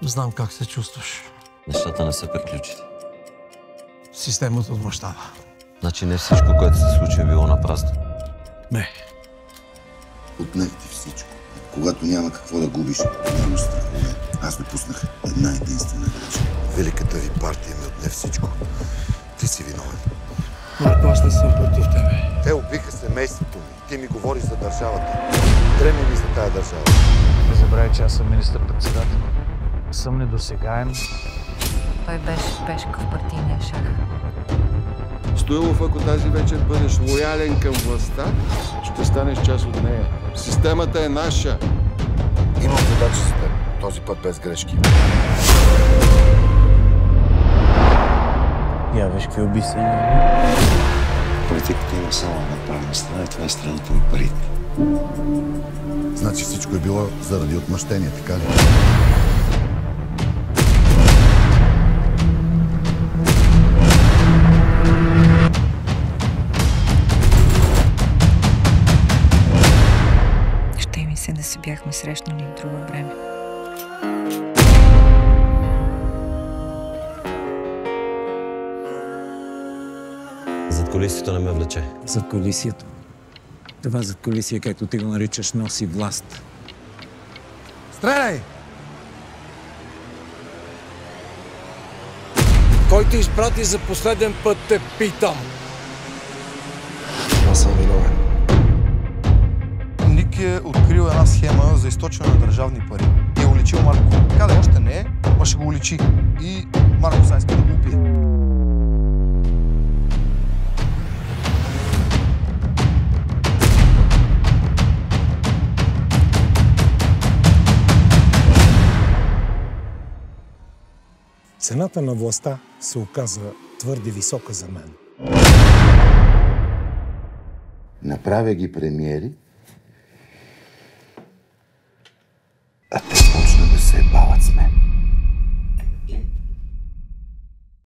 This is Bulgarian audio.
Знам как се чувстваш. Нещата не са приключили. Системата отмъщава. Значи не всичко, което се случи, е било напразно. Не. Отнех ти всичко. Когато няма какво да губиш, няма страхове. Аз допуснах една единствена грешка. Великата ви партия ми отне всичко. Ти си виновен. Марко, аз не съм против тебе. Те убиха семейството ми. Ти ми говориш за държавата. Дреми ми за тая държава. Не забравяй, че аз съм министър-председател. Съм недосегаем. Той беше пешка в партийния шах. Стоилов, ако тази вечер бъдеш лоялен към властта, ще станеш част от нея. Системата е наша. Имам задача за теб. Този път без грешки. Я виж какви убийства. Политиката има само една правилна страна и това е страната на парите. Значи всичко е било заради отмъщение, така ли? Ще ми се да се бяхме срещнали в друго време. Задкулисието не ме влече. Задкулисието. Това задкулисие, както ти го наричаш, носи власт. Стреляй! Кой те изпрати за последен път, те питам? Аз съм виновен. Ник е открил една схема за източване на държавни пари. И е уличил Марко. Така да още не е, ма ще го уличи. И Марко сега иска да го убие. Цената на властта се оказа твърде висока за мен. Направя ги премиери, а те